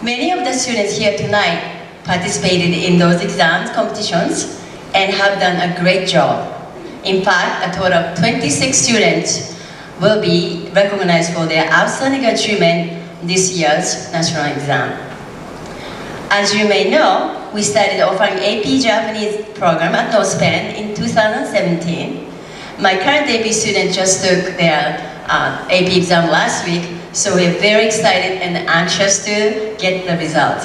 Many of the students here tonight participated in those exams competitions and have done a great job. In fact, a total of 26 students will be recognized for their outstanding achievement this year's national exam. As you may know, we started offering AP Japanese program at North Penn in 2017. My current AP student just took their AP exam last week, so we're very excited and anxious to get the result.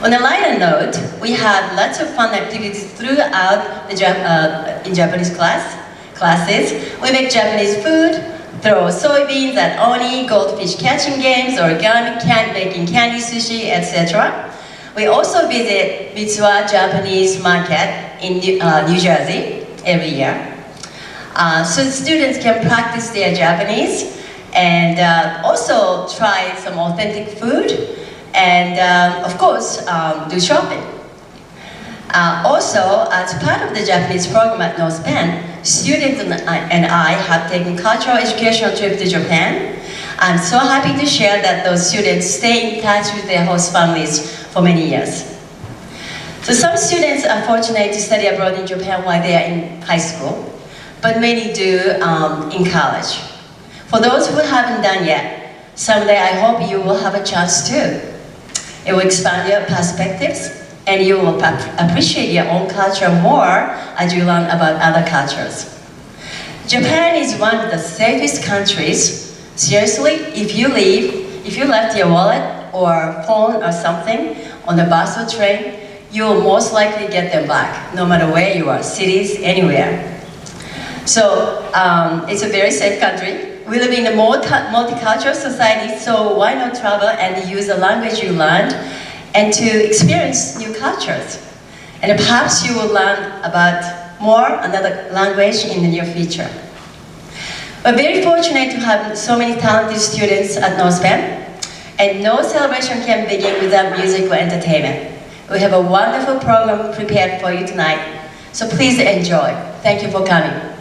On a lighter note, we have lots of fun activities throughout the in Japanese classes. We make Japanese food, throw soybeans at oni, goldfish catching games, origami, making candy sushi, etc. We also visit Mitsuwa Japanese Market in New Jersey every year. So students can practice their Japanese and also try some authentic food and of course do shopping. Also, as part of the Japanese program at North Penn, students and I have taken cultural educational trip to Japan. I'm so happy to share that those students stay in touch with their host families for many years. So some students are fortunate to study abroad in Japan while they are in high school, but many do in college. For those who haven't done yet, someday I hope you will have a chance too. It will expand your perspectives and you will appreciate your own culture more as you learn about other cultures. Japan is one of the safest countries. Seriously, if you left your wallet or phone or something on the bus or train, you will most likely get them back, no matter where you are, cities, anywhere. So it's a very safe country. We live in a multicultural society, so why not travel and use the language you learned and to experience new cultures. And perhaps you will learn about another language in the near future. We're very fortunate to have so many talented students at North Penn, and no celebration can begin without music or entertainment. We have a wonderful program prepared for you tonight, so please enjoy. Thank you for coming.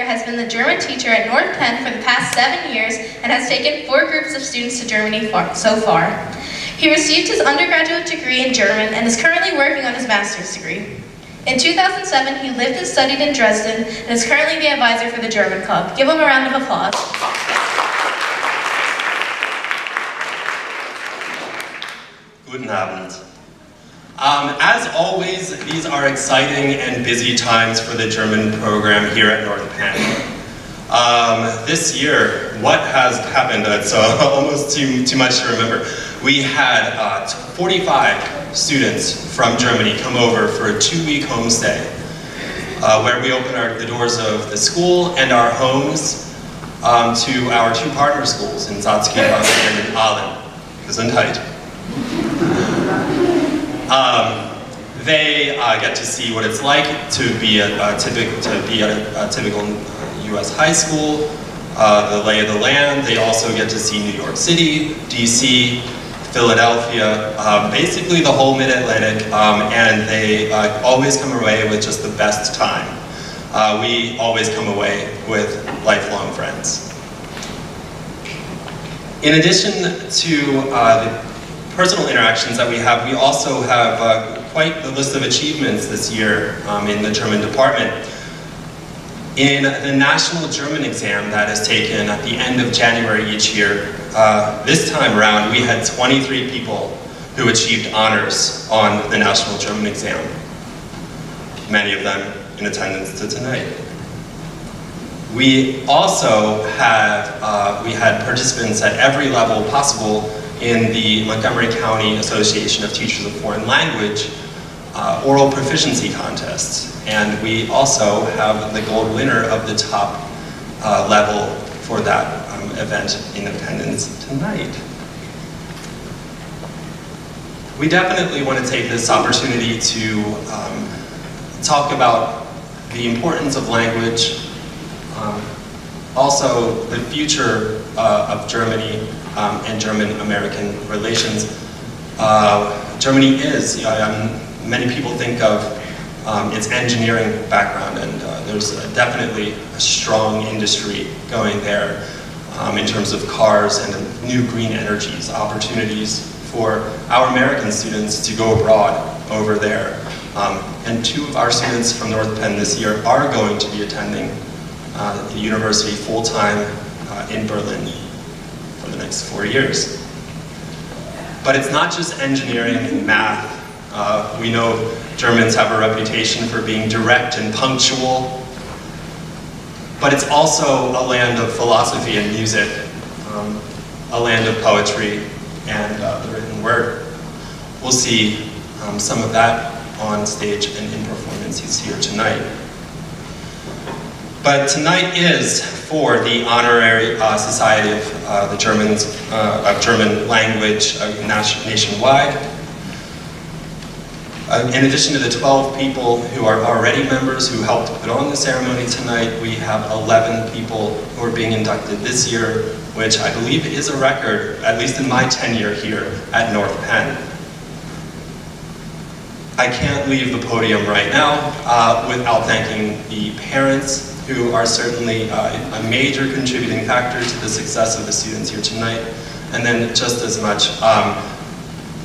Has been the German teacher at North Penn for the past 7 years and has taken 4 groups of students to Germany so far. He received his undergraduate degree in German and is currently working on his master's degree. In 2007, he lived and studied in Dresden and is currently the advisor for the German Club. Give him a round of applause. Guten Abend. As always, these are exciting and busy times for the German program here at North Penn. This year, what has happened? It's almost too much to remember. We had 45 students from Germany come over for a 2-week homestay, where we open the doors of the school and our homes to our 2 partner schools in Salzgitter and in Aalen. Gesundheit. They get to see what it's like to be a typical U.S. high school, the lay of the land. They also get to see New York City, D.C., Philadelphia, basically the whole Mid-Atlantic, and they always come away with just the best time. We always come away with lifelong friends. In addition to the personal interactions that we also have quite the list of achievements this year in the German department. In the national German exam that is taken at the end of January each year, this time around we had 23 people who achieved honors on the national German exam. Many of them in attendance to tonight. We also had participants at every level possible in the Montgomery County Association of Teachers of Foreign Language oral proficiency contests. And we also have the gold winner of the top level for that event in attendance tonight. We definitely want to take this opportunity to talk about the importance of language, also the future of Germany and German-American relations. Germany is, many people think of its engineering background, and there's definitely a strong industry going there in terms of cars and new green energies, opportunities for our American students to go abroad over there. And 2 of our students from North Penn this year are going to be attending the university full-time in Berlin for the next 4 years. But it's not just engineering and math. We know Germans have a reputation for being direct and punctual, but it's also a land of philosophy and music, a land of poetry and the written word. We'll see some of that on stage and in performances here tonight. But tonight is for the Honorary Society of the German language nationwide. In addition to the 12 people who are already members who helped put on the ceremony tonight, we have 11 people who are being inducted this year, which I believe is a record, at least in my tenure here at North Penn. I can't leave the podium right now without thanking the parents, who are certainly a major contributing factor to the success of the students here tonight, and then just as much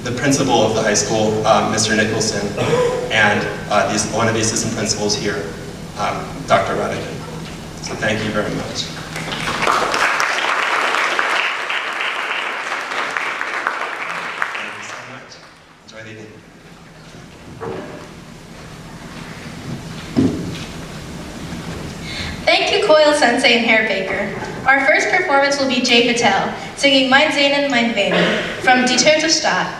the principal of the high school, Mr. Nicholson, and one of the assistant principals here, Dr. Radigan. So thank you very much. Thank you so much. Enjoy the evening. Thank you, Coyle Sensei and Herr Baker. Our first performance will be Jay Patel, singing Mein Sehnen, mein Venen from Die Tote Stadt.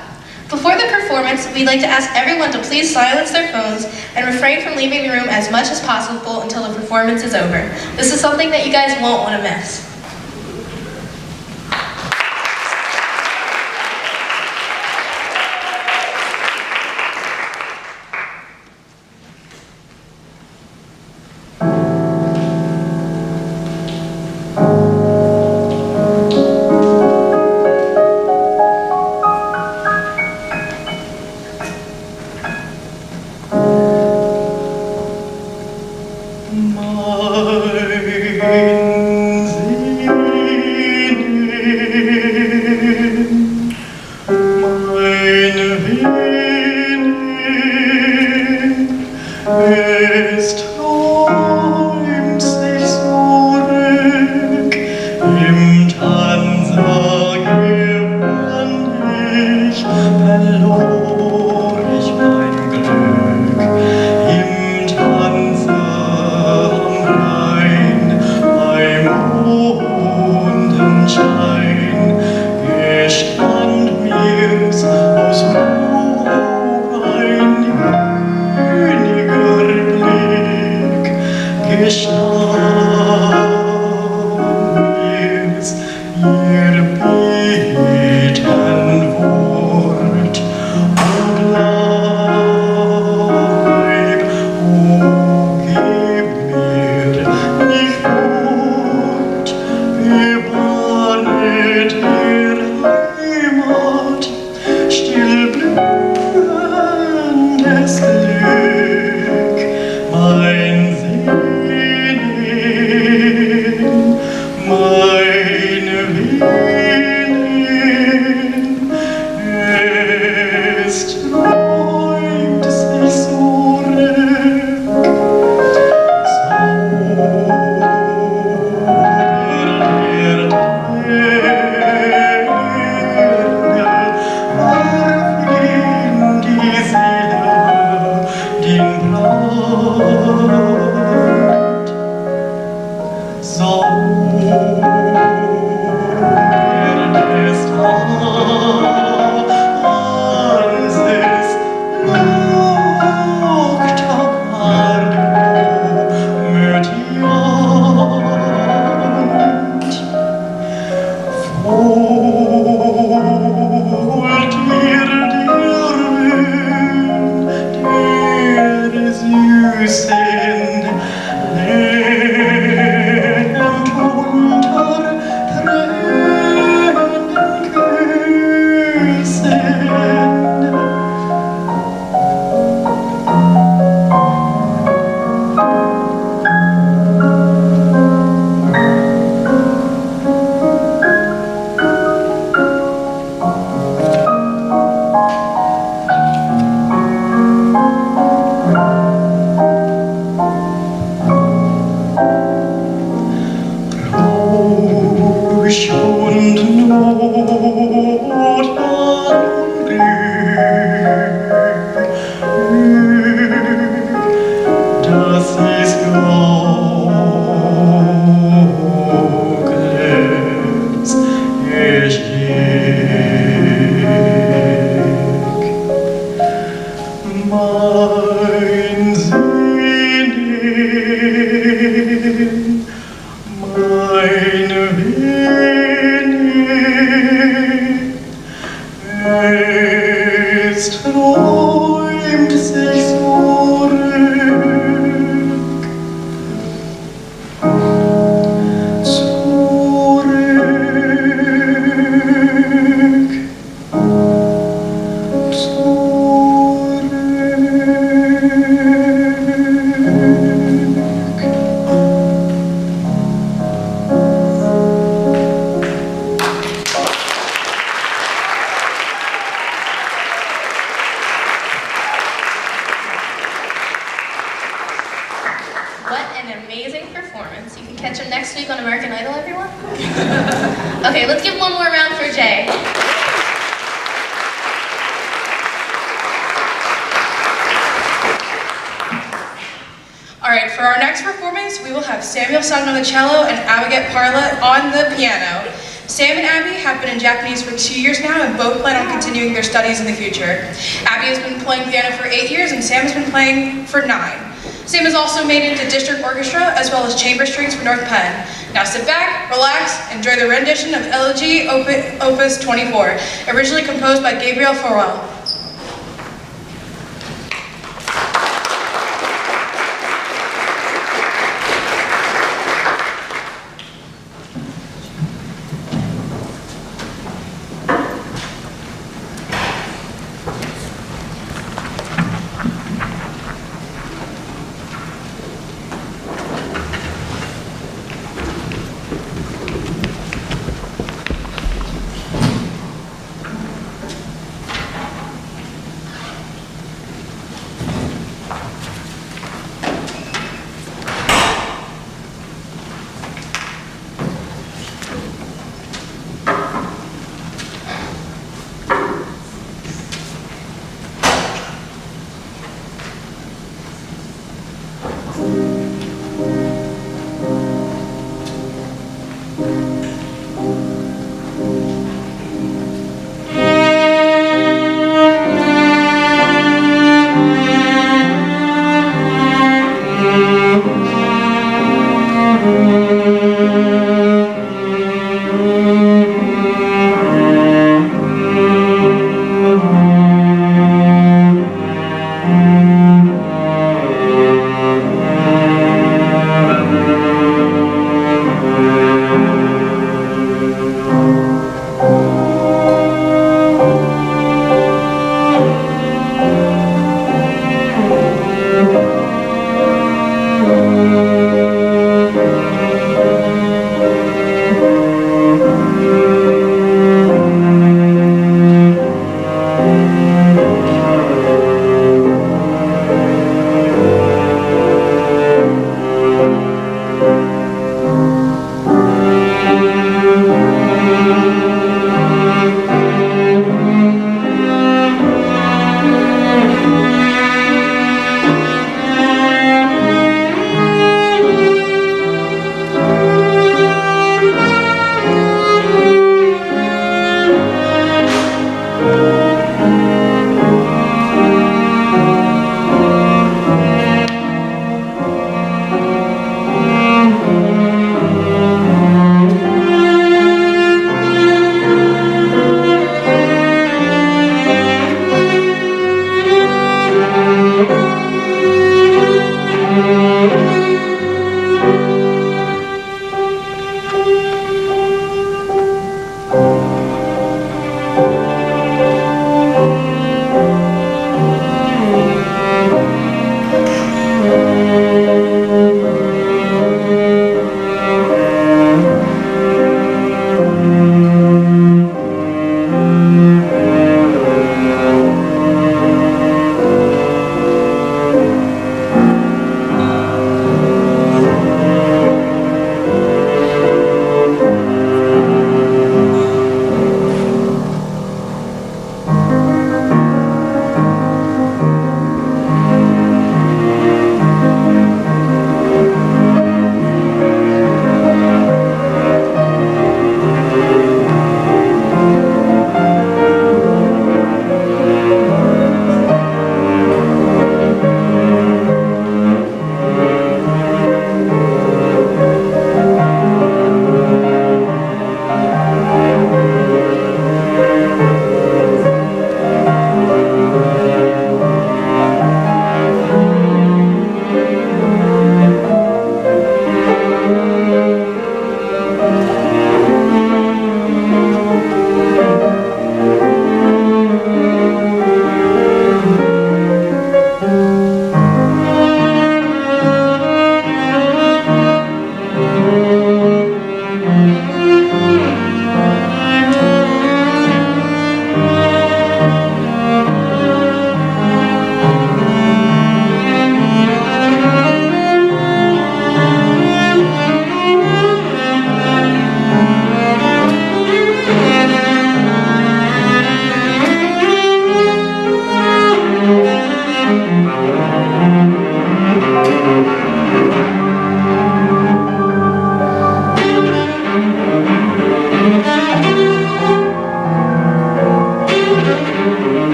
Before the performance, we'd like to ask everyone to please silence their phones and refrain from leaving the room as much as possible until the performance is over. This is something that you guys won't want to miss. What an amazing performance. You can catch him next week on American Idol, everyone. Okay, let's give one more round for Jay. All right, for our next performance, we will have Samuel Sung on the cello and Abigail Parla on the piano. Sam and Abby have been in Japanese for 2 years now and both plan on continuing their studies in the future. Abby has been playing piano for 8 years and Sam has been playing for 9. Sam has also made it into district orchestra as well as chamber strings for North Penn. Now sit back, relax, enjoy the rendition of Elegy Opus 24, originally composed by Gabriel Faurel.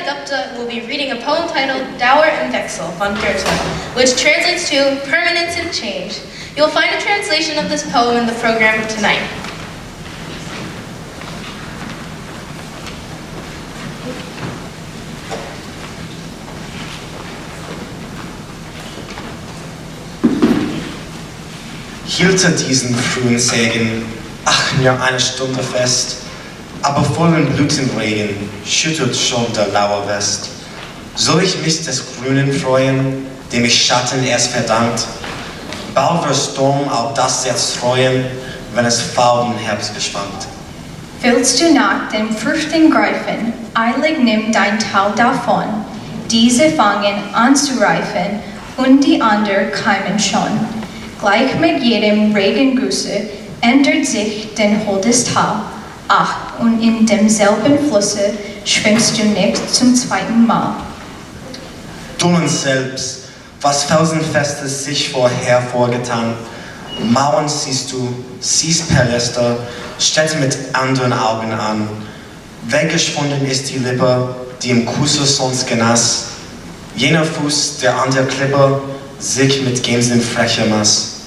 Gupta will be reading a poem titled Dower and Vexel von Goethe, which translates to Permanence and Change. You'll find a translation of this poem in the program tonight. Hielte diesen frühen Segen, ach mir eine Stunde fest, aber vollen Blütenregen schüttelt schon der laue West. Soll ich mich des Grünen freuen, dem ich Schatten erst verdankt? Bald wird Sturm auch das jetzt freuen, wenn es faulen Herbst geschwankt. Willst du nach den Früchten greifen, eilig nimm dein Teil davon. Diese fangen an zu reifen und die anderen keimen schon. Gleich mit jedem Regengusse ändert sich dein holdes Tal. Ach, und in demselben Flusse schwimmst du nicht zum zweiten Mal. Dunnen selbst, was Felsenfestes sich vorher vorgetan. Mauern siehst du, siehst Paläste, Städte mit anderen Augen an. Weggeschwunden ist die Lippe, die im Kusse sonst genass. Jener Fuß, der an der Klippe sich mit Gänsen frecher maß.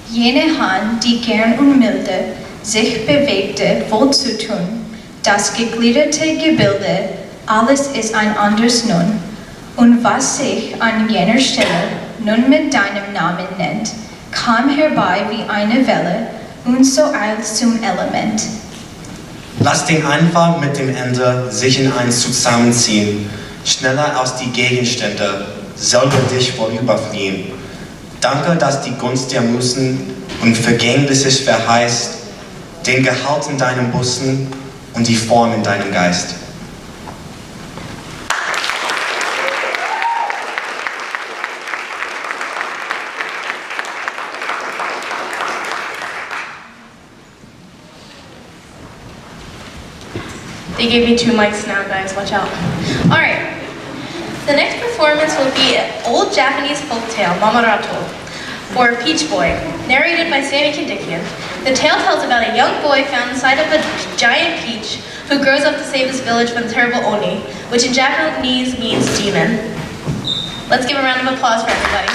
Jene Hand, die gern und milde sich bewegte, wohl zu tun. Das gegliederte Gebilde, alles ist ein anderes nun. Und was sich an jener Stelle nun mit deinem Namen nennt, kam herbei wie eine Welle und so eilt zum Element. Lass den Anfang mit dem Ende sich in eins zusammenziehen, schneller als die Gegenstände, selber dich vorüberfliehen. Danke, dass die Gunst der Musen und Vergängliches verheißt, den Gehalt in deinem Bussen und die Form in deinem Geist. They gave me 2 mics now, guys, watch out. Alright, the next performance will be an old Japanese folktale, Mamarato, or Peach Boy, narrated by Sammy Kandikian. The tale tells about a young boy found inside of a giant peach who grows up to save his village from the terrible Oni, which in Japanese means demon. Let's give a round of applause for everybody.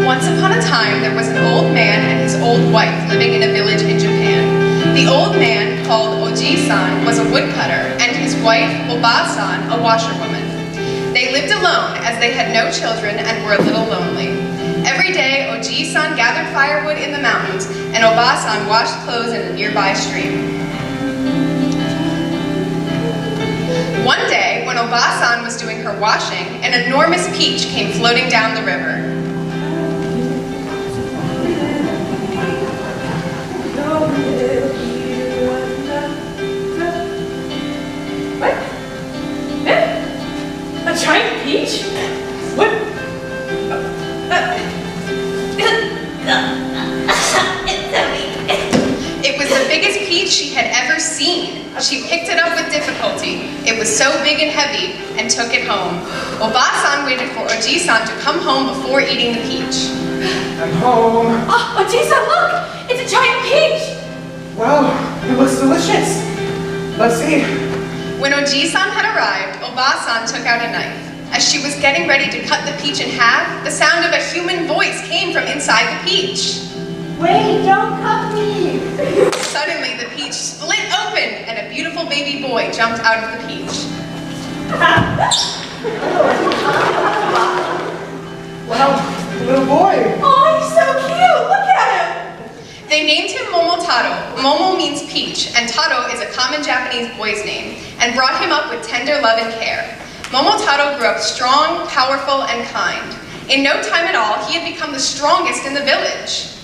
Once upon a time, there was an old man and his old wife living in a village in Japan. The old man, called Oji-san, was a woodcutter, and his wife, Oba-san, a washerwoman. They lived alone as they had no children and were a little lonely. Every day, Oji-san gathered firewood in the mountains, and Oba-san washed clothes in a nearby stream. One day, when Oba-san was doing her washing, an enormous peach came floating down the river. What? A giant peach? What? It was the biggest peach she had ever seen. She picked it up with difficulty. It was so big and heavy, and took it home. Oba-san waited for Oji-san to come home before eating the peach. I'm home. Oh, Oji-san, look! It's a giant peach! Wow, it looks delicious. Let's see. When Oji-san had arrived, Oba-san took out a knife. As she was getting ready to cut the peach in half, the sound of a human voice came from inside the peach. Wait, don't cut me! Suddenly, the peach split open, and a beautiful baby boy jumped out of the peach. Wow, little boy. Oh, he's so cute! Look at him! They named him Momotaro. Momo means peach, and Taro is a common Japanese boy's name, and brought him up with tender love and care. Momotaro grew up strong, powerful, and kind. In no time at all, he had become the strongest in the village.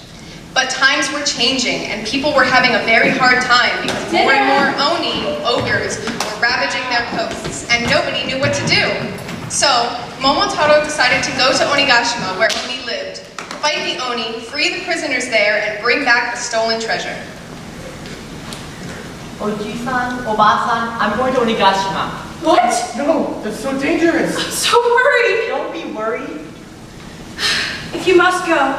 But times were changing, and people were having a very hard time because more and more Oni, ogres, were ravaging their coasts, and nobody knew what to do. So, Momotaro decided to go to Onigashima, where Oni lived, fight the Oni, free the prisoners there, and bring back the stolen treasure. Oji-san, Oba-san, I'm going to Onigashima. What? No, that's so dangerous. I'm so worried. Don't be worried. If you must go,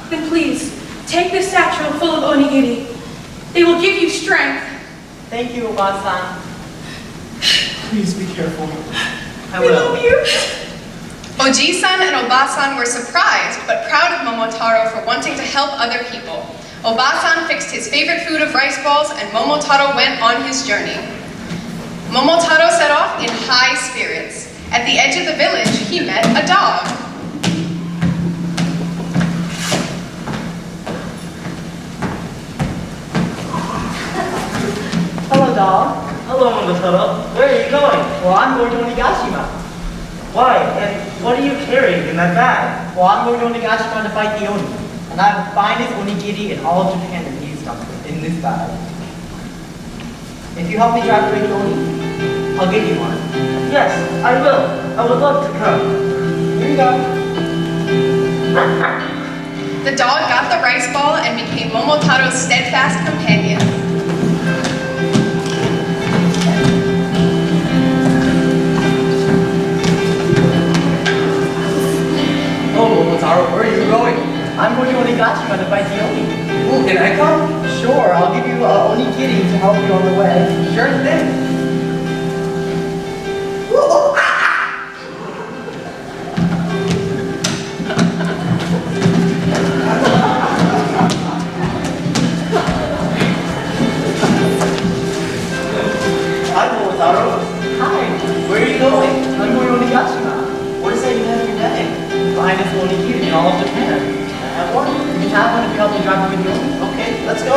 then please, take this satchel full of onigiri. They will give you strength. Thank you, Oba-san. Please be careful. I We will. love you. Oji-san and Oba-san were surprised, but proud of Momotaro for wanting to help other people. Oba-san fixed his favorite food of rice balls, and Momotaro went on his journey. Momotaro set off in high spirits. At the edge of the village, he met a dog. Hello, dog. Hello, Momotaro. Where are you going? Well, I'm going to Onigashima. Why? And what are you carrying in that bag? Well, I'm going to Onigashima to fight the Oni. And I have the finest onigiri in all of Japan in this bag. If you help me drive away the Oni, I'll give you one. Yes, I will. I would love to come. Here you go. The dog got the rice ball and became Momotaro's steadfast companion. Oh, Momotaro, where are you going? I'm going to Onigashima to fight the Oni. Ooh, can I come? Sure, I'll give you onigiri to help you on the way. Sure thing. Hi, Momotaro. Hi. Where are you going? I'm going to Onigashima. What is that you have in your bag? Finest onigiri in all of Japan. I have one. You can have one if you help me drive with the Oni. Okay, let's go.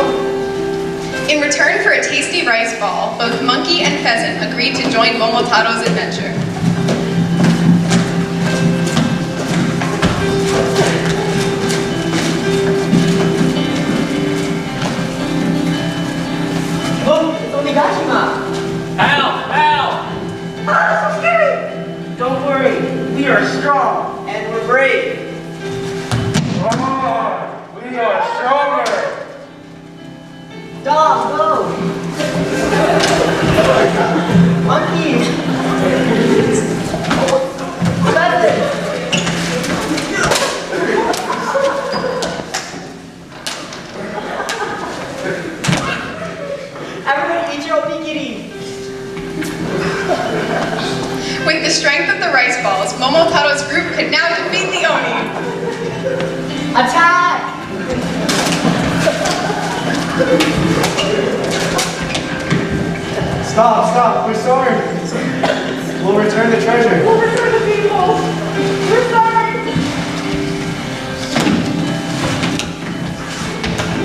In return for a tasty rice ball, both Monkey and Pheasant agreed to join Momotaro's adventure. Look, it's Onigashima. Help! Help! Ah, so scary. Don't worry, we are strong and we're brave. Come on, we are stronger. Dog, go! Monkey! That's it! Everybody eat your onigiri! With the strength of the rice balls, Momotaro's group could now defeat the Oni. Attack! Stop, we're sorry. We'll return the treasure. We'll return the people. We're sorry.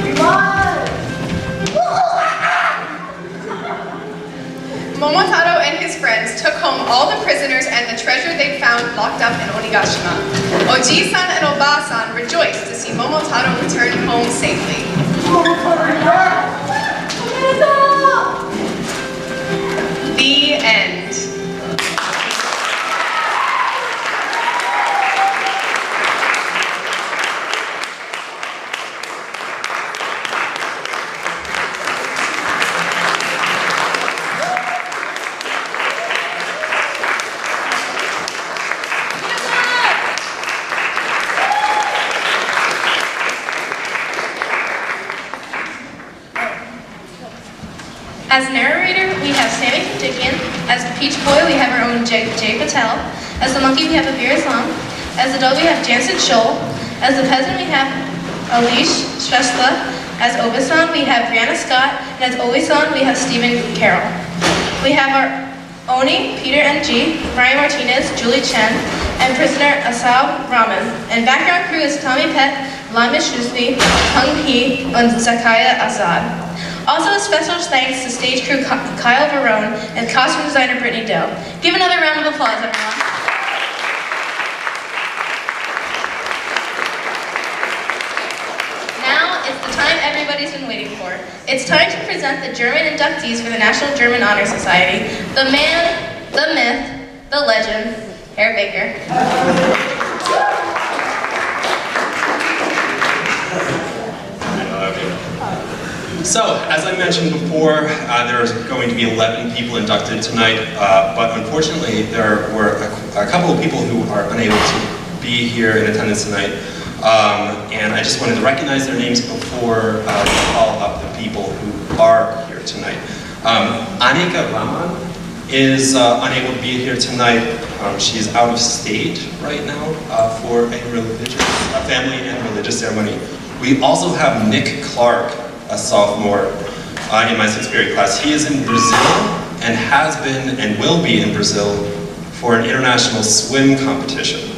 We won! Momotaro and his friends took home all the prisoners and the treasure they found locked up in Onigashima. Oji-san and Oba-san rejoiced to see Momotaro return home safely. The end. As narrator, we have Sammy Dickon. As Peach Boy, we have our own Jay Patel. As the monkey, we have Abir Islam. As the dog, we have Jansen Scholl. As the peasant, we have Alish Shrestha. As Obasan, we have Brianna Scott. And as Oisan, we have Stephen Carroll. We have our Oni, Peter N.G., Ryan Martinez, Julie Chen, and prisoner Asab Raman. And background crew is Tommy Pett, Lama Shusni, Hung Hee, and Zakaya Azad. Also a special thanks to stage crew Kyle Barone and costume designer Brittany Doe. Give another round of applause, everyone. Now it's the everybody's been waiting for. It's time to present the German inductees for the National German Honor Society. The man, the myth, the legend, Herr Baker. So, as I mentioned before, there's going to be 11 people inducted tonight, but unfortunately there were a couple of people who are unable to be here in attendance tonight, and I just wanted to recognize their names before I call up the people who are here tonight. Annika Rahman is unable to be here tonight. She's out of state right now for a family and religious ceremony. We also have Nick Clark, a sophomore in my 6th period class. He is in Brazil and has been and will be in Brazil for an international swim competition.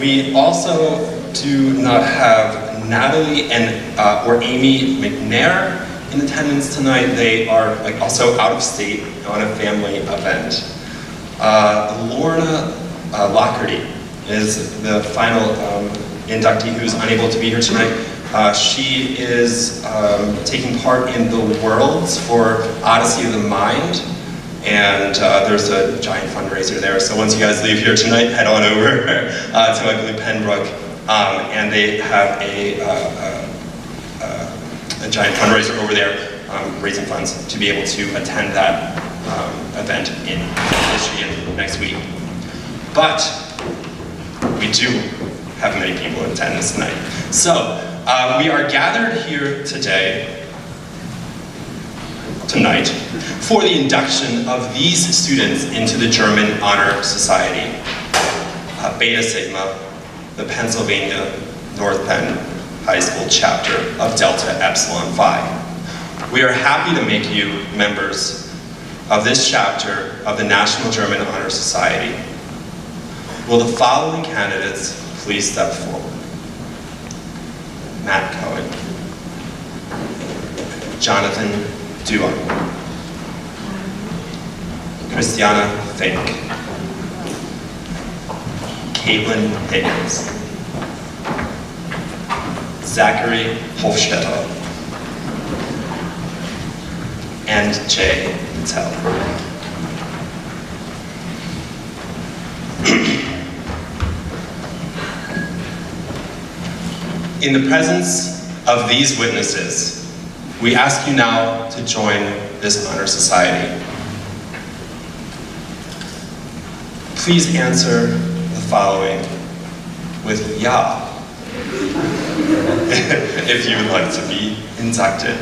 We also do not have Natalie and or Amy McNair in attendance tonight. They are also out of state on a family event. Lorna Lockerty is the final inductee who's unable to be here tonight. She is taking part in the Worlds for Odyssey of the Mind, and there's a giant fundraiser there. So once you guys leave here tonight, head on over to I believe Pembroke, and they have a giant fundraiser over there, raising funds to be able to attend that event in Michigan next week. But we do have many people in attendance tonight. So we are gathered here tonight, for the induction of these students into the German Honor Society, Beta Sigma, the Pennsylvania North Penn High School chapter of Delta Epsilon Phi. We are happy to make you members of this chapter of the National German Honor Society. Will the following candidates please step forward? Matt Cohen, Jonathan Duan, Christiana Fink, Caitlin Higgins, Zachary Hofstetter, and Jay Patel. In the presence of these witnesses, we ask you now to join this honor society. Please answer the following with Ja, if you would like to be inducted.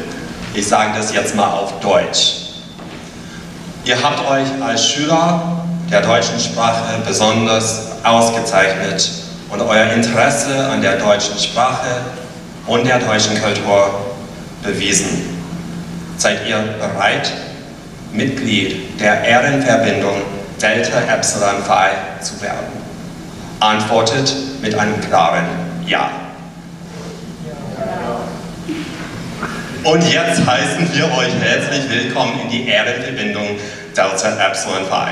Ich sage das jetzt mal auf Deutsch. Ihr habt euch als Schüler der deutschen Sprache besonders ausgezeichnet und euer Interesse an der deutschen Sprache und der deutschen Kultur bewiesen. Seid ihr bereit, Mitglied der Ehrenverbindung Delta Epsilon Phi zu werden? Antwortet mit einem klaren Ja. Und jetzt heißen wir euch herzlich willkommen in die Ehrenverbindung Delta Epsilon Phi.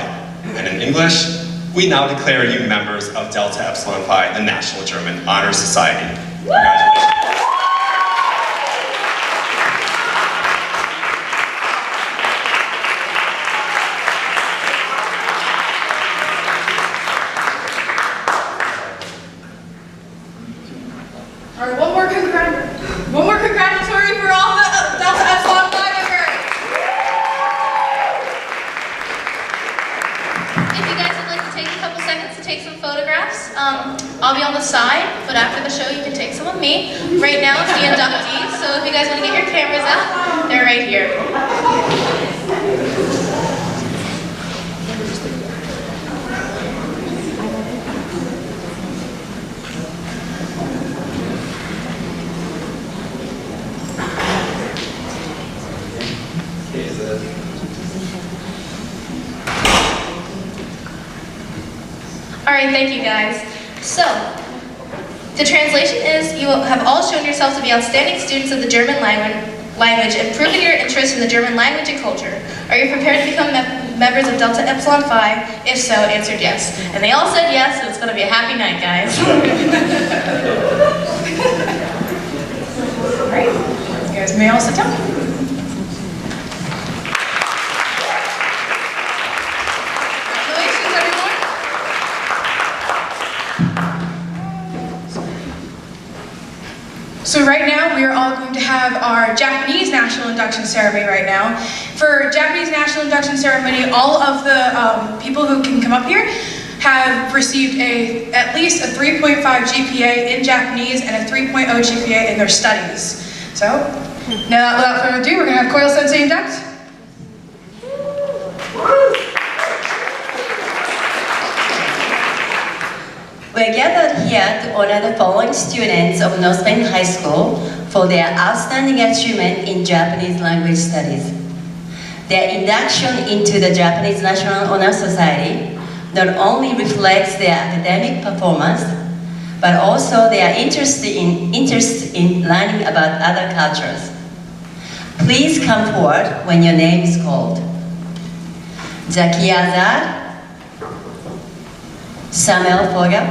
And in English, we now declare you members of Delta Epsilon Phi, the National German Honor Society. Congratulations. All right, one more congratulatory for all the Delta Epsilon Phi members. If you guys would like to take a couple seconds to take some photographs, I'll be on the side, but after the show you can take some of me. Right now it's the inductees, so if you guys want to get your cameras out, they're right here. Alright, thank you guys. So, the translation is, you have all shown yourselves to be outstanding students of the German language and proven your interest in the German language and culture. Are you prepared to become members of Delta Epsilon Phi? If so, answered yes. And they all said yes, so it's going to be a happy night, guys. may all sit down. Congratulations, everyone. So right now, we are all going to have our Japanese National Induction Ceremony right now. For Japanese National Induction Ceremony, all of the people who can come up here have received at least a 3.5 GPA in Japanese and a 3.0 GPA in their studies. So, now without further ado, we're going to have Koyo Sensei induct. We're gathered here to honor the following students of North Penn High School for their outstanding achievement in Japanese language studies. Their induction into the Japanese National Honor Society not only reflects their academic performance, but also their interest in learning about other cultures. Please come forward when your name is called. Zaki Azar, Samuel Fogel,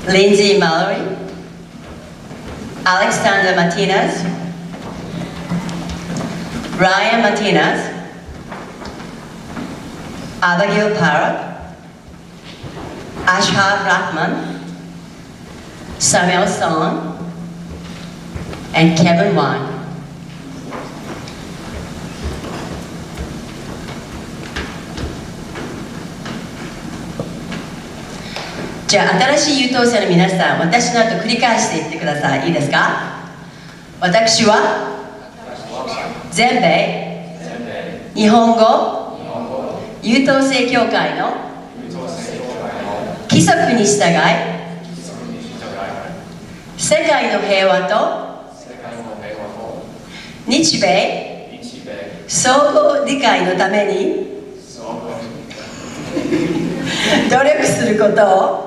Lindsay Mallory, Alexander Martinez, Ryan Martinez, Abigail Parrott, Ashar Rahman, Samuel Song, and Kevin Wang.じゃあ新しい優等生の皆さん、私の後繰り返していってください。いいですか？私は全米日本語優等生協会の規則に従い、世界の平和と日米相互理解のために努力することを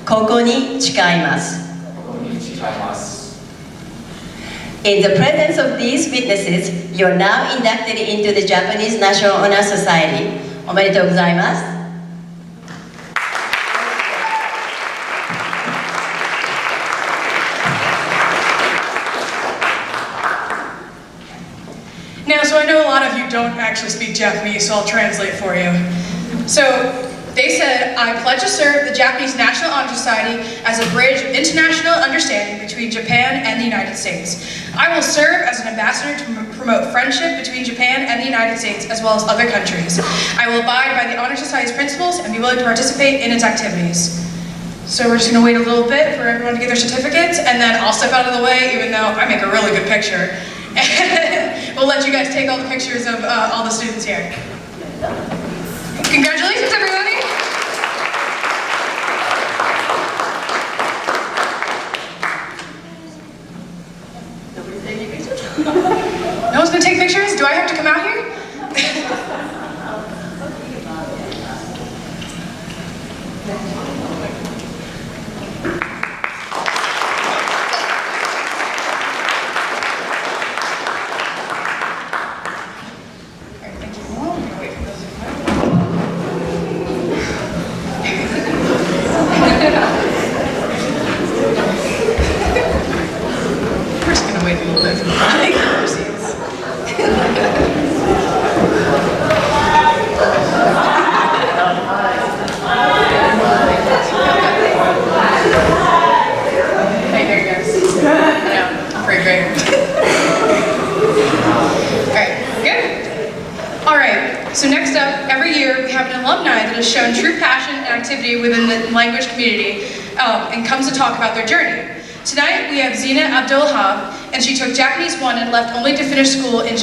ここに誓います。In the presence of these witnesses, you are now inducted into the Japanese National Honor Society. おめでとうございます。Now, so I know a lot of you don't actually speak Japanese, so I'll translate for you. So, they said, I pledge to serve the Japanese National Honor Society as a bridge of international understanding between Japan and the United States. I will serve as an ambassador to promote friendship between Japan and the United States, as well as other countries. I will abide by the Honor Society's principles and be willing to participate in its activities. So we're just going to wait a little bit for everyone to get their certificates, and then I'll step out of the way, even though I make a really good picture. And we'll let you guys take all the pictures of all the students here. Congratulations, everybody! No one's gonna take pictures? Do I have to come out here? We're just gonna wait a little bit for the proceeds. Hey, there you go. Yeah, pretty great. Alright, good? Alright, so next up, every year we have an alumni that has shown true passion and activity within the language community and comes to talk about their journey. Tonight we have Zina Abdulhab, and she took Japanese 1 and left only to finish school in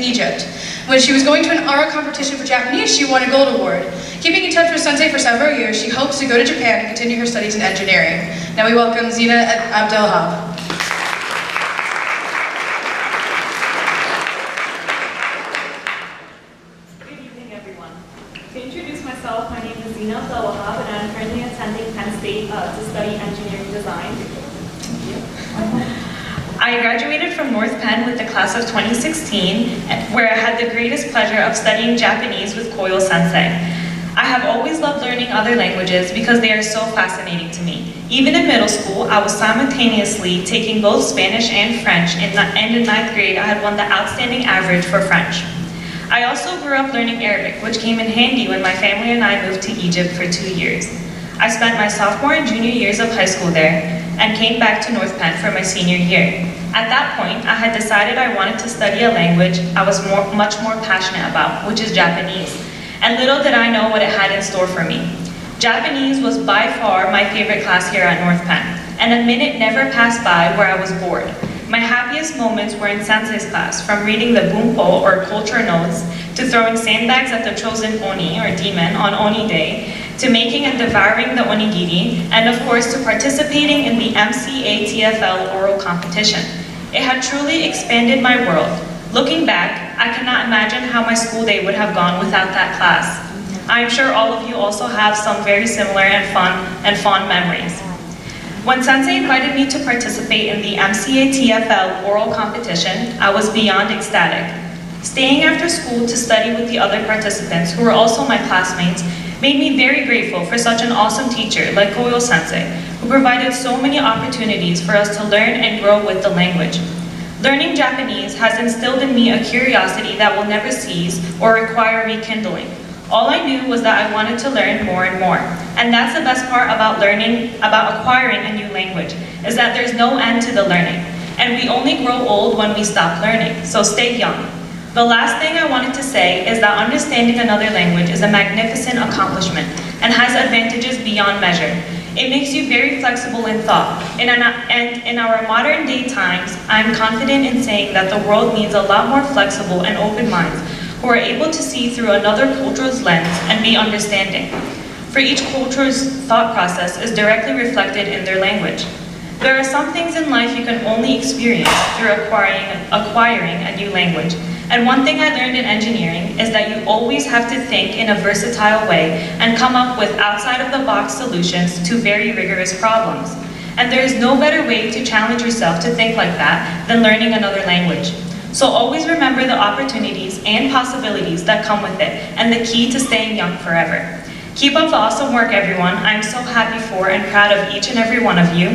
Egypt. When she was going to an oral competition for Japanese, she won a gold award. Keeping in touch with Sensei for several years, she hopes to go to Japan and continue her studies in engineering. Now we welcome Zina Abdulhab. Good evening, everyone. To introduce myself, my name is Zina Abdulwahab, and I'm currently attending Penn State to study engineering design. I graduated from North Penn with the class of 2016, where I had the greatest pleasure of studying Japanese with Koyo Sensei. I have always loved learning other languages because they are so fascinating to me. Even in middle school, I was simultaneously taking both Spanish and French, and in 9th grade, I had won the outstanding average for French. I also grew up learning Arabic, which came in handy when my family and I moved to Egypt for 2 years. I spent my sophomore and junior years of high school there, and came back to North Penn for my senior year. At that point, I had decided I wanted to study a language I was much more passionate about, which is Japanese. And little did I know what it had in store for me. Japanese was by far my favorite class here at North Penn, and a minute never passed by where I was bored. My happiest moments were in Sensei's class, from reading the bunpo or culture notes, to throwing sandbags at the chosen oni or demon on Oni Day, to making and devouring the onigiri, and of course to participating in the MCA-TFL oral competition. It had truly expanded my world. Looking back, I cannot imagine how my school day would have gone without that class. I'm sure all of you also have some very similar and fond memories. When Sensei invited me to participate in the MCA-TFL oral competition, I was beyond ecstatic. Staying after school to study with the other participants, who were also my classmates, made me very grateful for such an awesome teacher like Koyo Sensei, who provided so many opportunities for us to learn and grow with the language. Learning Japanese has instilled in me a curiosity that will never cease or require rekindling. All I knew was that I wanted to learn more and more. And that's the best part about acquiring a new language, is that there's no end to the learning. And we only grow old when we stop learning, so stay young. The last thing I wanted to say is that understanding another language is a magnificent accomplishment and has advantages beyond measure. It makes you very flexible in thought, and in our modern day times, I'm confident in saying that the world needs a lot more flexible and open minds who are able to see through another culture's lens and be understanding. For each culture's thought process is directly reflected in their language. There are some things in life you can only experience through acquiring a new language. And one thing I learned in engineering is that you always have to think in a versatile way and come up with outside-of-the-box solutions to very rigorous problems. And there is no better way to challenge yourself to think like that than learning another language. So always remember the opportunities and possibilities that come with it, and the key to staying young forever. Keep up the awesome work, everyone. I'm so happy for and proud of each and every one of you.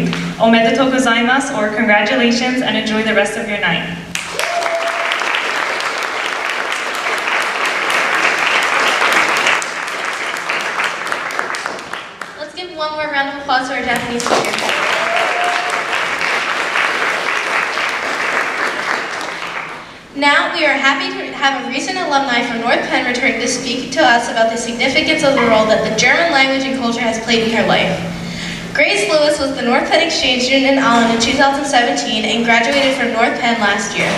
Omedetou gozaimasu, or congratulations, and enjoy the rest of your night. Let's give one more round of applause to our Japanese speaker. Now, we are happy to have a recent alumni from North Penn return to speak to us about the significance of the role that the German language and culture has played in her life. Grace Lewis was the North Penn exchange student in Holland in 2017 and graduated from North Penn last year.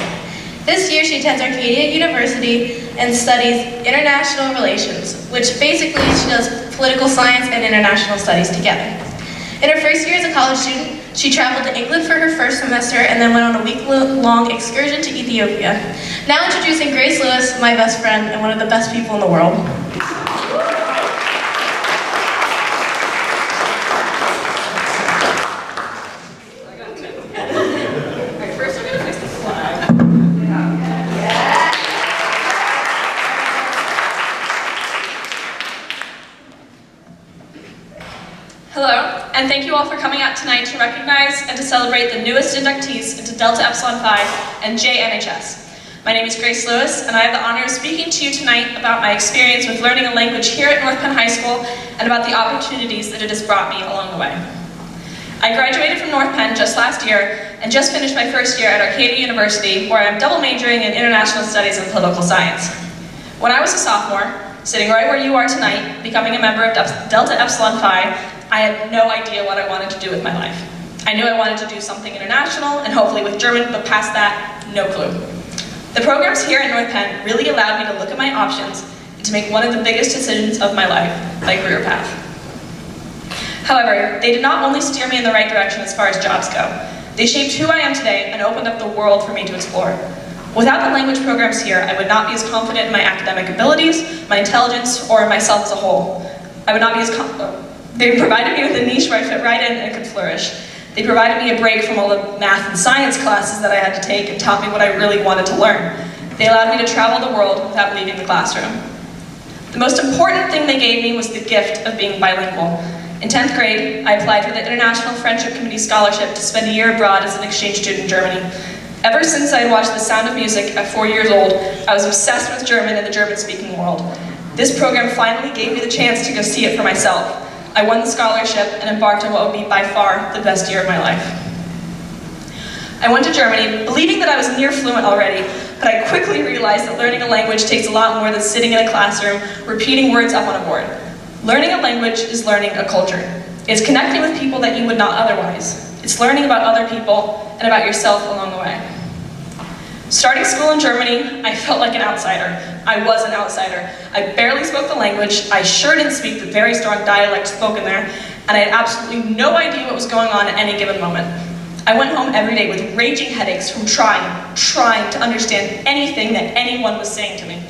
This year, she attends Arcadia University and studies international relations, which basically she does political science and international studies together. In her first year as a college student, she traveled to England for her first semester and then went on a week-long excursion to Ethiopia. Now introducing Grace Lewis, my best friend and one of the best people in the world. Hello, and thank you all for coming out tonight to recognize and to celebrate the newest inductees into Delta Epsilon Phi and JNHS. My name is Grace Lewis, and I have the honor of speaking to you tonight about my experience with learning a language here at North Penn High School and about the opportunities that it has brought me along the way. I graduated from North Penn just last year and just finished my first year at Arcadia University, where I'm double majoring in international studies and political science. When I was a sophomore, sitting right where you are tonight, becoming a member of Delta Epsilon Phi, I had no idea what I wanted to do with my life. I knew I wanted to do something international and hopefully with German, but past that, no clue. The programs here at North Penn really allowed me to look at my options and to make one of the biggest decisions of my life, my career path. However, they did not only steer me in the right direction as far as jobs go, they shaped who I am today and opened up the world for me to explore. Without the language programs here, I would not be as confident in my academic abilities, my intelligence, or in myself as a whole. I would not be as They provided me with a niche where I fit right in and could flourish. They provided me a break from all the math and science classes that I had to take and taught me what I really wanted to learn. They allowed me to travel the world without leaving the classroom. The most important thing they gave me was the gift of being bilingual. In 10th grade, I applied for the International Friendship Committee Scholarship to spend a year abroad as an exchange student in Germany. Ever since I had watched The Sound of Music at 4 years old, I was obsessed with German and the German-speaking world. This program finally gave me the chance to go see it for myself. I won the scholarship and embarked on what would be by far the best year of my life. I went to Germany, believing that I was near fluent already, but I quickly realized that learning a language takes a lot more than sitting in a classroom, repeating words up on a board. Learning a language is learning a culture. It's connecting with people that you would not otherwise. It's learning about other people and about yourself along the way. Starting school in Germany, I felt like an outsider. I was an outsider. I barely spoke the language, I sure didn't speak the very strong dialect spoken there, and I had absolutely no idea what was going on at any given moment. I went home every day with raging headaches from trying to understand anything that anyone was saying to me.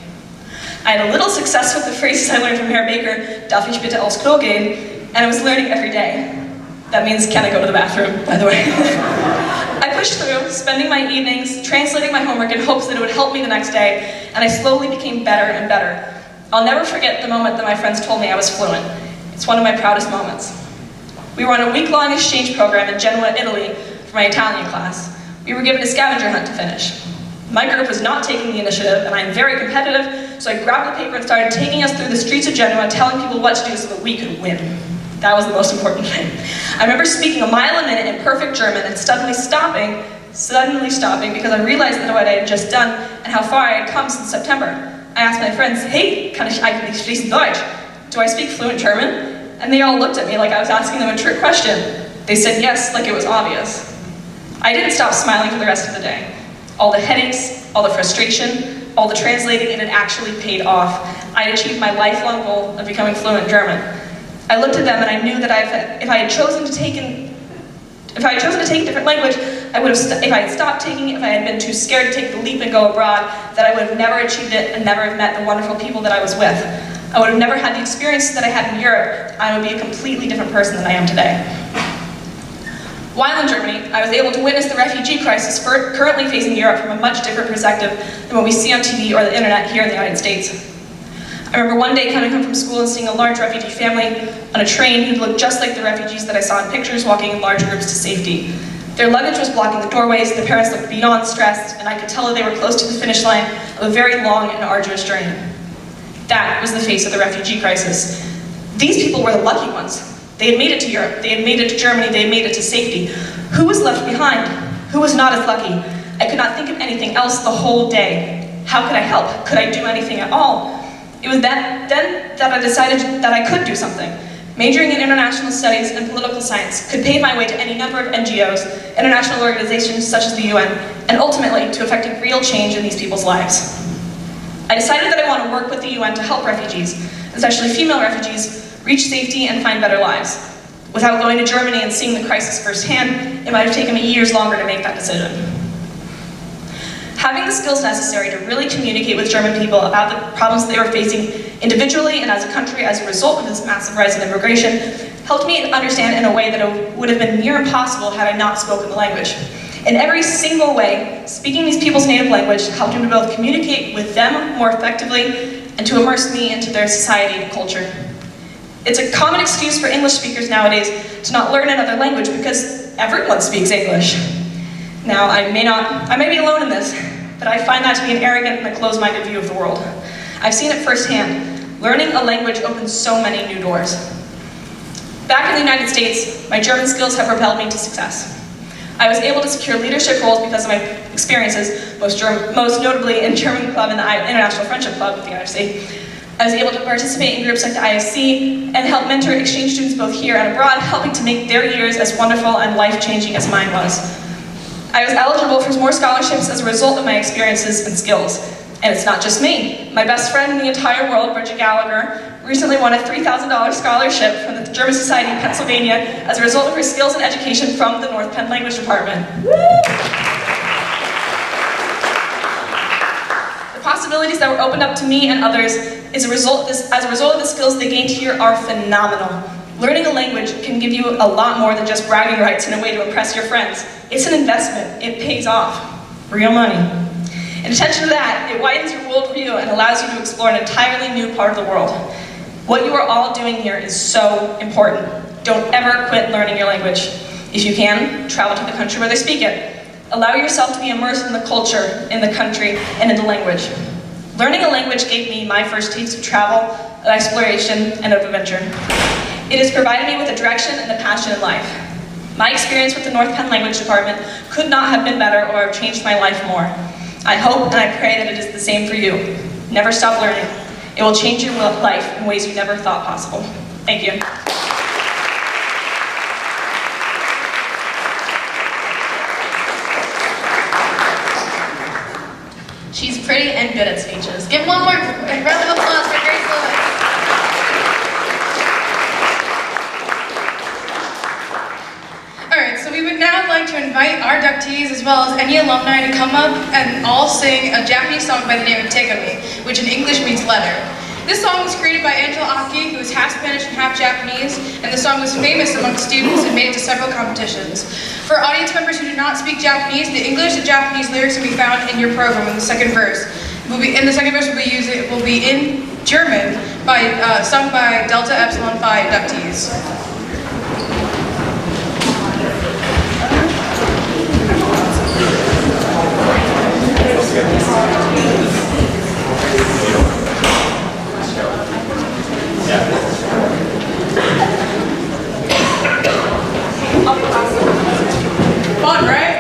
I had a little success with the phrases I learned from Herr Baker, darf ich bitte aufs Klo gehen, and I was learning every day. That means, can I go to the bathroom, by the way. I pushed through, spending my evenings translating my homework in hopes that it would help me the next day, and I slowly became better and better. I'll never forget the moment that my friends told me I was fluent. It's one of my proudest moments. We were on a week-long exchange program in Genoa, Italy, for my Italian class. We were given a scavenger hunt to finish. My group was not taking the initiative, and I'm very competitive, so I grabbed the paper and started taking us through the streets of Genoa, telling people what to do so that we could win. That was the most important thing. I remember speaking a mile a minute in perfect German and suddenly stopping because I realized that what I had just done and how far I had come since September. I asked my friends, hey, kann ich eigentlich fließend Deutsch? Do I speak fluent German? And they all looked at me like I was asking them a trick question. They said yes, like it was obvious. I didn't stop smiling for the rest of the day. All the headaches, all the frustration, all the translating, and it actually paid off. I had achieved my lifelong goal of becoming fluent German. I looked at them and I knew that if I had chosen to take a different language, if I had stopped taking it, if I had been too scared to take the leap and go abroad, that I would have never achieved it and never have met the wonderful people that I was with. I would have never had the experiences that I had in Europe. I would be a completely different person than I am today. While in Germany, I was able to witness the refugee crisis currently facing Europe from a much different perspective than what we see on TV or the internet here in the United States. I remember one day coming home from school and seeing a large refugee family on a train who looked just like the refugees that I saw in pictures walking in large groups to safety. Their luggage was blocking the doorways, the parents looked beyond stressed, and I could tell that they were close to the finish line of a very long and arduous journey. That was the face of the refugee crisis. These people were the lucky ones. They had made it to Europe, they had made it to Germany, they had made it to safety. Who was left behind? Who was not as lucky? I could not think of anything else the whole day. How could I help? Could I do anything at all? It was then that I decided that I could do something. Majoring in international studies and political science could pave my way to any number of NGOs, international organizations such as the UN, and ultimately to effecting real change in these people's lives. I decided that I want to work with the UN to help refugees, especially female refugees, reach safety and find better lives. Without going to Germany and seeing the crisis firsthand, it might have taken me years longer to make that decision. Having the skills necessary to really communicate with German people about the problems they were facing individually and as a country as a result of this massive rise in immigration helped me understand in a way that it would have been near impossible had I not spoken the language. In every single way, speaking these people's native language helped me to both communicate with them more effectively and to immerse me into their society and culture. It's a common excuse for English speakers nowadays to not learn another language because everyone speaks English. Now, I may be alone in this, but I find that to be an arrogant and a closed-minded view of the world. I've seen it firsthand. Learning a language opens so many new doors. Back in the United States, my German skills have propelled me to success. I was able to secure leadership roles because of my experiences, most notably in German Club and the International Friendship Club with the IFC. I was able to participate in groups like the IFC and help mentor exchange students both here and abroad, helping to make their years as wonderful and life-changing as mine was. I was eligible for more scholarships as a result of my experiences and skills. And it's not just me. My best friend in the entire world, Bridget Gallagher, recently won a $3,000 scholarship from the German Society of Pennsylvania as a result of her skills and education from the North Penn Language Department. The possibilities that were opened up to me and others as a result of the skills they gained here are phenomenal. Learning a language can give you a lot more than just bragging rights and a way to impress your friends. It's an investment. It pays off. Real money. In addition to that, it widens your worldview and allows you to explore an entirely new part of the world. What you are all doing here is so important. Don't ever quit learning your language. If you can, travel to the country where they speak it. Allow yourself to be immersed in the culture, in the country, and in the language. Learning a language gave me my first taste of travel, of exploration, and of adventure. It has provided me with a direction and a passion in life. My experience with the North Penn Language Department could not have been better or have changed my life more. I hope and I pray that it is the same for you. Never stop learning. It will change your life in ways you never thought possible. Thank you. She's pretty and good at speeches. Give one more round of applause for Grace Lewis. Alright, so we would now like to invite our inductees as well as any alumni to come up and all sing a Japanese song by the name of Tegami, which in English means letter. This song was created by Angela Aki, who is half Spanish and half Japanese, and the song was famous among students and made it to several competitions. For audience members who do not speak Japanese, the English and Japanese lyrics can be found in your program in the second verse. The second verse will be in German, sung by Delta Epsilon Phi inductees. Fun, right?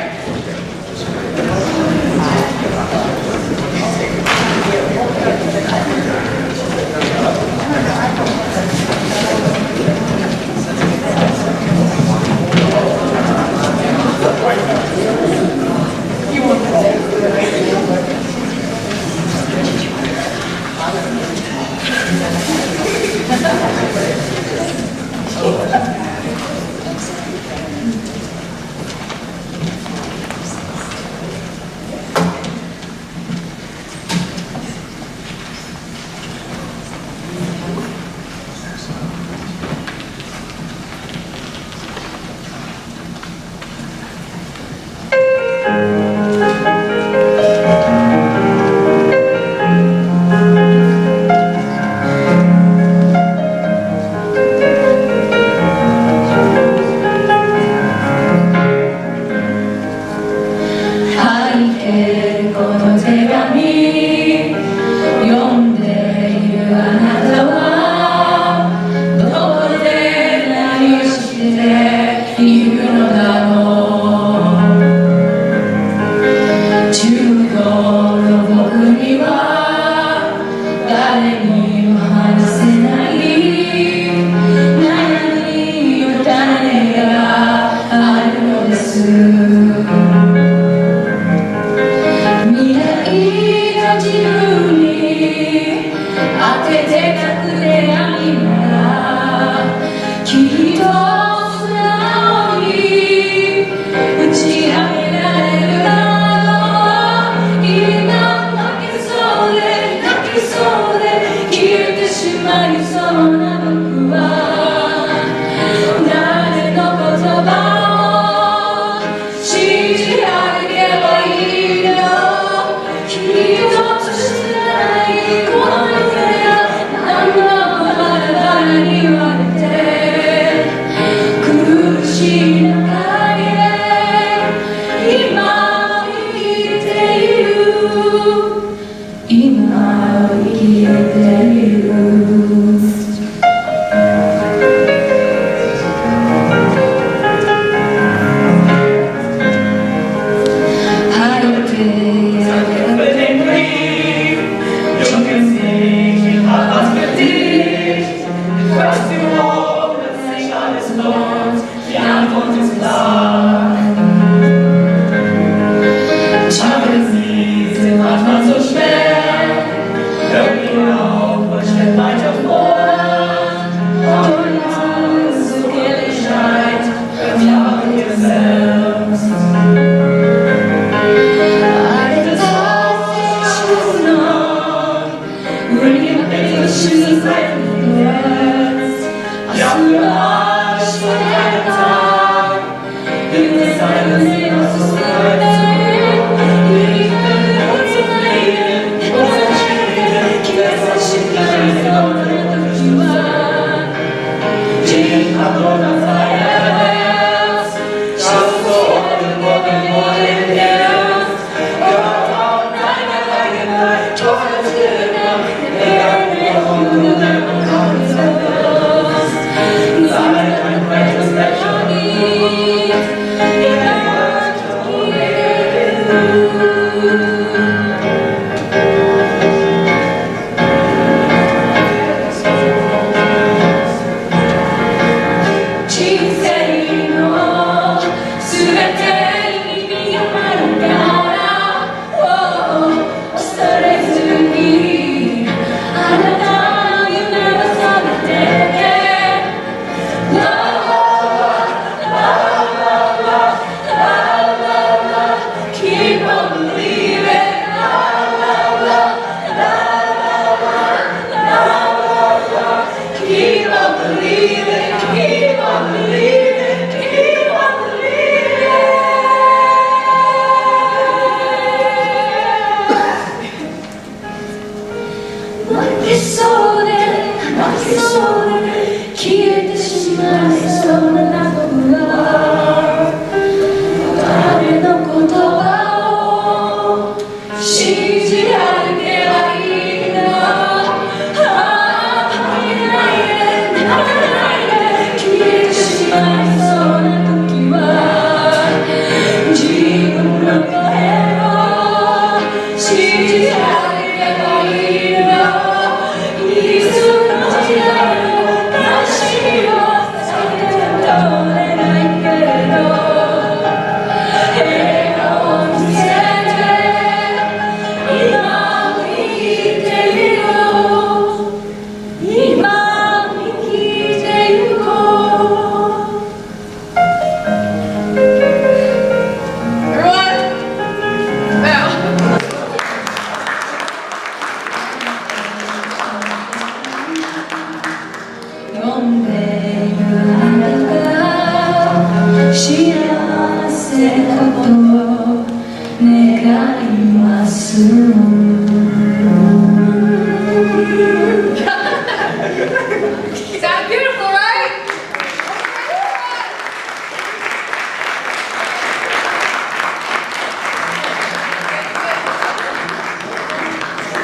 Sounds beautiful, right?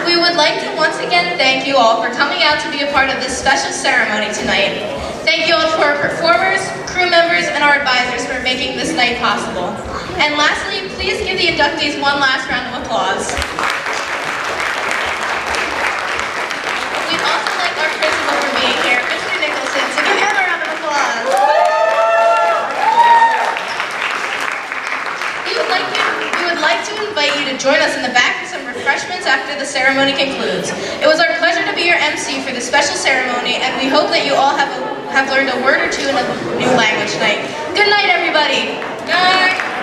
We would like to once again thank you all for coming out to be a part of this special ceremony tonight. Thank you all to our performers, crew members, and our advisors for making this night possible. And lastly, please give the inductees one last round of applause. We'd also like our principal for being here, Mr. Nicholson, so give him a round of applause. We would like to invite you to join us in the back for some refreshments after the ceremony concludes. It was our pleasure to be your MC for this special ceremony, and we hope that you all have learned a word or two in a new language tonight. Good night, everybody. Good night.